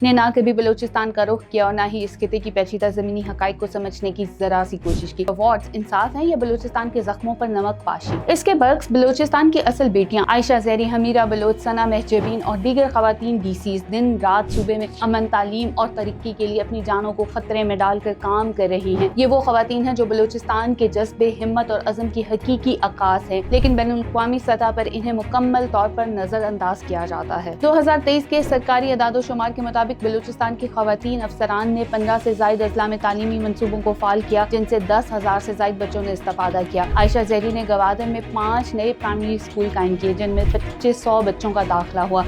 ने ना कभी बलूचिस्तान का रुख किया और ना ही इस खिते की पेचीदा ज़मीनी हक़ाइक़ को समझने की ज़रा सी कोशिश की। अवार्ड्स इंसाफ हैं या बलूचिस्तान के ज़ख्मों पर नमक पाशी? इसके बरक्स बलूचिस्तान की असल बेटियां आयशा ज़ेरी, हमीरा बलोच, सना महजबीन और दीगर ख़वातीन डीसीज़ दिन रात सूबे में अमन, तालीम और तरक्की के लिए अपनी जानों को खतरे में डालकर काम कर रही हैं। ये वो ख़वातीन हैं जो बलूचिस्तान के जज्बे, हिम्मत और अज़म की हकीकी अक्कास हैं, लेकिन बैनुल-अक़वामी सतह पर इन्हें मुकम्मल तौर पर नज़रअंदाज किया जाता है। 2023 के सरकारी अदाद-ओ-शुमार के मुताबिक बलूचिस्तान की ख़वातीन अफसरान ने 15 से ज़ायद अज़ला में तालीमी मंसूबों को फ़ाल किया, जिनसे 10,000 से ज़ायद बच्चों ने इस्तिफ़ादा किया। आयशा ज़ेरी ने गवादर में 5 नए प्राइमरी स्कूल कायम किए, जिनमें 2500 बच्चों का दाखिला हुआ।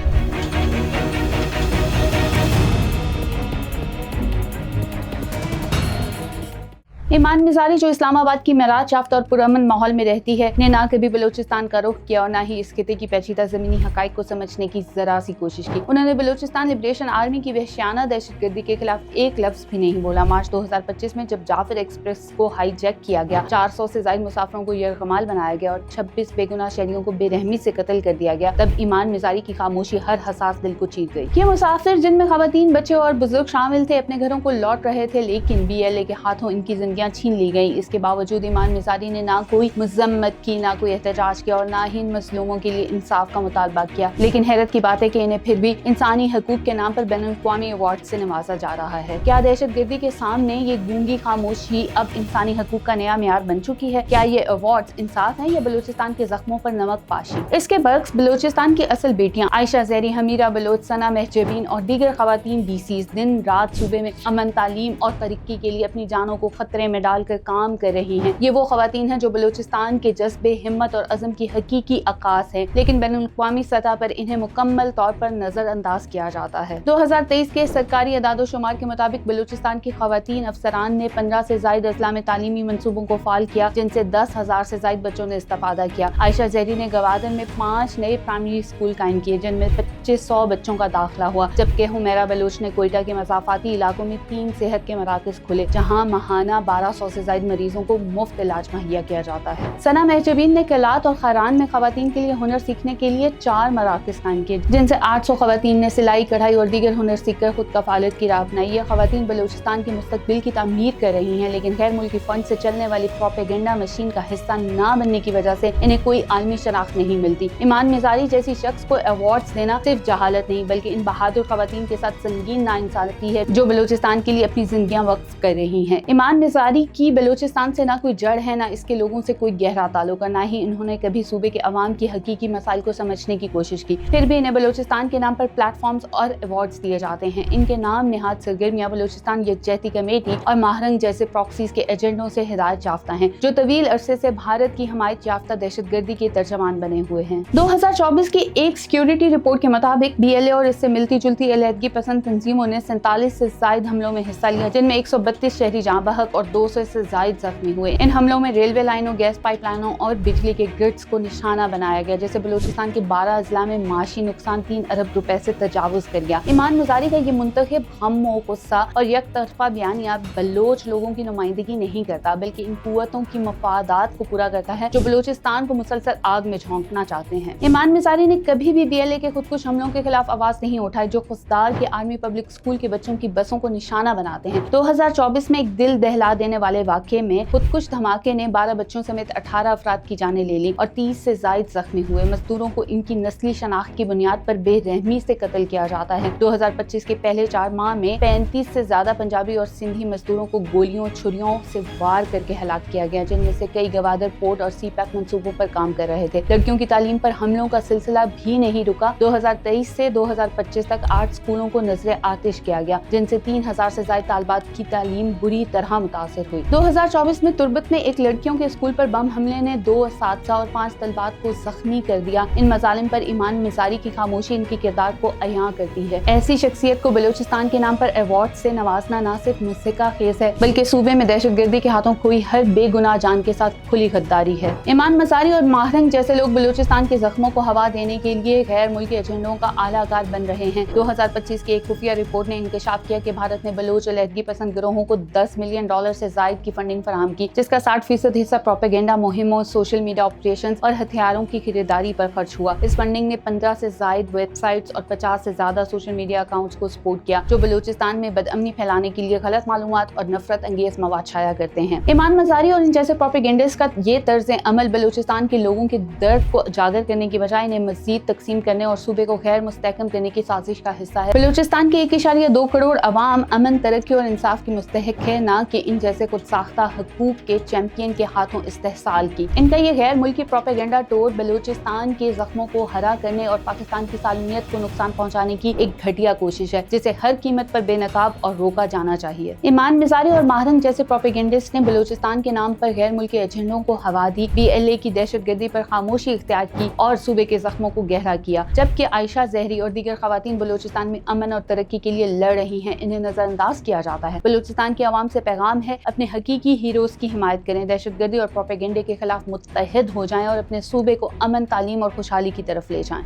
ईमान मिज़ारी, जो इस्लामाबाद की मेराज याफ्ता और पुरअमन माहौल में रहती है, ने ना कभी बलूचिस्तान का रुख किया और ना ही इस खिते की पेचीदा ज़मीनी हक़ाइक़ को समझने की ज़रा सी कोशिश की। उन्होंने बलूचिस्तान लिबरेशन आर्मी की वहशियाना दहशतगर्दी के खिलाफ एक लफ्ज़ भी नहीं बोला। मार्च 2025 में जब जाफर एक्सप्रेस को हाईजैक किया गया, 400 से ज़ायद मुसाफिरों को यरगमाल बनाया गया और 26 बेगुनाह शहरियों को बेरहमी से कत्ल कर दिया गया, तब ईमान मिज़ारी की खामोशी हर हसास दिल को चीर गई। ये मुसाफिर, जिनमें ख़वातीन, बच्चे और बुजुर्ग शामिल थे, अपने घरों को लौट रहे थे, लेकिन BLA के हाथों इनकी जिंदगियां छीन ली गई। इसके बावजूद ईमान मिज़ारी ने ना कोई मज़म्मत की, ना कोई एहतजाज किया और ना ही इन मज़लूमों के लिए इंसाफ का मुतालबा किया। लेकिन हैरत की बात है कि इन्हें फिर भी इंसानी हकूक के नाम पर बैनुल-अक़वामी अवार्ड से नवाजा जा रहा है। क्या दहशतगर्दी के सामने ये गूंगी खामोशी अब इंसानी हकूक का नया मेयार बन चुकी है? क्या ये अवार्ड्स इंसाफ हैं या बलूचिस्तान के ज़ख्मों पर नमक पाशी? इसके बरक्स बलूचिस्तान की असल बेटियां आयशा ज़ेरी, हमीरा बलोच, सना महजबीन और दीगर ख़वातीन डीसीज़ दिन रात सूबे में अमन, तालीम और तरक्की के लिए अपनी जानों को खतरे में डालकर काम कर रही हैं। ये वो ख़वातीन हैं जो बलूचिस्तान के जज्बे, हिम्मत और अज़म की हकीकी अक्कास हैं, लेकिन बैनुल-अक़वामी सतह पर इन्हें मुकम्मल तौर पर नज़रअंदाज किया जाता है। 2023 के सरकारी अदाद-ओ-शुमार के मुताबिक बलूचिस्तान की ख़वातीन अफसरान ने 15 से ज़ायद अज़ला में तालीमी मंसूबों को फ़ाल किया, जिनसे 10,000 से ज़ायद बच्चों ने इस्तिफ़ादा किया। आयशा ज़ेरी ने गवादर में 5 नए प्राइमरी स्कूल कायम किए, जिनमें 2500 बच्चों का दाखिला हुआ, जबकि हुमैरा बलोच ने कोयटा के मज़ाफ़ाती इलाकों में 3 सेहत के मराकज़ खुले, जहाँ माहाना 1200 से ज़ायद मरीजों को मुफ्त इलाज मुहैया किया जाता है। सना महजबीन ने कलात और खरान में ख़वातीन के लिए हुनर सीखने के लिए 4 मराकज़ कायम किए, जिनसे 800 ख़वातीन ने सिलाई, कढ़ाई और दीगर हुनर सीखकर खुद कफ़ालत की राह अपनाई। ये ख़वातीन बलूचिस्तान के मुस्तक़बिल की तामीर कर रही हैं, लेकिन गैर मुल्की फंड से चलने वाली प्रोपेगेंडा मशीन का हिस्सा ना बनने की वजह से इन्हें कोई आलमी शनाख्त नहीं मिलती। ईमान मिज़ारी जैसी शख्स को अवार्ड्स देना सिर्फ जहालत नहीं, बल्कि इन बहादुर ख़वातीन के साथ संगीन नाइंसाफ़ी है, जो बलूचिस्तान के लिए अपनी जिंदगियां वक्फ कर रही हैं। ईमान मिज़ारी की बलूचिस्तान से ना कोई जड़ है, ना इसके लोगों से कोई गहरा ताल्लुक, ना ही इन्होंने कभी सूबे के अवाम की हकीकी मसाइल को समझने की कोशिश की। फिर भी इन्हें बलूचिस्तान के नाम पर प्लेटफॉर्म्स और अवार्ड्स दिए जाते हैं। इनके नाम नेहाद सरगर्मियां बलूचिस्तान यकजहती कमेटी और माहरंग जैसे प्रॉक्सीज के एजेंडों से हिदायत याफ्ता हैं, जो तवील अरसे से भारत की हमायत याफ्ता दहशतगर्दी के तर्जमान बने हुए हैं। 2024 की एक सिक्योरिटी रिपोर्ट के मुताबिक BLA और इससे मिलती जुलती अलहदगी पसंद तंजीमों ने 47 से ज़ायद हमलों में हिस्सा लिया, जिनमें 132 शहरी जाँ बहक और 200 से ज़ायद जख्मी हुए। इन हमलों में रेलवे लाइनों, गैस पाइपलाइनों और बिजली के ग्रिड्स को निशाना बनाया गया, जैसे बलूचिस्तान के 12 अजला में माशी नुकसान 3 अरब रुपए से तजावुज कर गया। ईमान मिज़ारी का ये मुंतखब हम, गुस्सा और यकतरफा बयानिया बलोच लोगों की नुमाइंदगी नहीं करता, बल्कि इन कुव्वतों की मफादात को पूरा करता है, जो बलूचिस्तान को मुसलसल आग में झोंकना चाहते हैं। ईमान मिज़ारी ने कभी भी BLA के खुदकुश हमलों के खिलाफ आवाज नहीं उठाई, जो खुसदार के आर्मी पब्लिक स्कूल के बच्चों की बसों को निशाना बनाते हैं। 2024 में एक दिल दहला देने वाले वाक़े में खुदकुश धमाके ने 12 बच्चों समेत 18 अफराद की जानें ले ली और 30 से ज़ायद जख्मी हुए। मजदूरों को इनकी नस्ली शनाख्त की बुनियाद पर बेरहमी से कत्ल किया जाता है। 2025 के पहले 4 माह में 35 से ज्यादा पंजाबी और सिंधी मजदूरों को गोलियों, छुरियों से वार करके हलाक किया गया, जिनमें से कई गवादर पोर्ट और CPAC मंसूबों पर काम कर रहे थे। लड़कियों की तालीम पर हमलों का सिलसिला भी नहीं रुका। 2023 से 2025 तक 8 स्कूलों को नजरे आतिश किया गया, जिनसे 3000 से ज्यादा तालिबात की तालीम बुरी तरह मुतासर हुई। 2024 में तुर्बत में एक लड़कियों के स्कूल पर बम हमले ने 2 असातिज़ा और 5 तलबात को जख्मी कर दिया। इन मजालिम पर ईमान मिज़ारी की खामोशी इनके किरदार को अयां करती है। ऐसी शख्सियत को बलूचिस्तान के नाम पर अवार्ड से नवाजना न सिर्फ मुस्सिका खेज है, बल्कि सूबे में दहशतगर्दी के हाथों खोई हर बेगुनाह जान के साथ खुली गद्दारी है। ईमान मिज़ारी और माहरंग जैसे लोग बलूचिस्तान के जख्मों को हवा देने के लिए गैर मुल्की एजेंडों का आलाकार बन रहे हैं। 2025 की एक खुफिया रिपोर्ट ने इंकशाफ किया कि भारत ने बलोच अलहदगी पसंद गिरोहों को $10 मिलियन से जायद की फंडिंग फराहम की, जिसका 60% हिस्सा प्रोपेगेंडा मुहिमों, सोशल मीडिया ऑपरेशन और हथियारों की खरीदारी पर खर्च हुआ। इस फंडिंग ने 15 से जायद वेबसाइट्स और 50 से ज्यादा सोशल मीडिया अकाउंट्स को सपोर्ट किया, जो बलूचिस्तान में बदअमनी फैलाने के लिए गलत मालूमात और नफरत अंगेज मवाद शाया करते हैं। ईमान मज़ारी और इन जैसे प्रोपेगेंडिस्ट का ये तर्ज अमल बलूचिस्तान के लोगों के दर्द को उजागर करने की बजाय इन्हें मजीद तकसीम करने और सूबे को गैर मुस्तहकम करने की साजिश का हिस्सा है। बलूचिस्तान के 1.2 करोड़ अवाम अमन, तरक्की और इंसाफ की मुस्तहिक है, ना कि इन जैसे खुद साख्ता हकूक के चैंपियन के हाथों इस्तेहसाल की। इनका ये गैर मुल्की प्रोपेगेंडा टोर बलूचिस्तान के जख्मों को हरा करने और पाकिस्तान की सालमियत को नुकसान पहुंचाने की एक घटिया कोशिश है, जिसे हर कीमत पर बेनकाब और रोका जाना चाहिए। ईमान मिज़ारी और माहरंग जैसे प्रोपेगेंडिस्ट ने बलूचिस्तान के नाम पर गैर मुल्की एजेंडों को हवा दी, BLA की दहशतगर्दी पर खामोशी इख्तियार की और सूबे के जख्मों को गहरा किया, जबकि आयशा जहरी और दीगर खवातीन बलूचिस्तान में अमन और तरक्की के लिए लड़ रही हैं, इन्हें नजरअंदाज किया जाता है। बलूचिस्तान के अवाम से पैगाम है, अपने हकीकी हीरोज की हिमायत करें, दहशतगर्दी और प्रोपेगेंडे के खिलाफ मुत्तहिद हो जाएं और अपने सूबे को अमन, तालीम और खुशहाली की तरफ ले जाएं।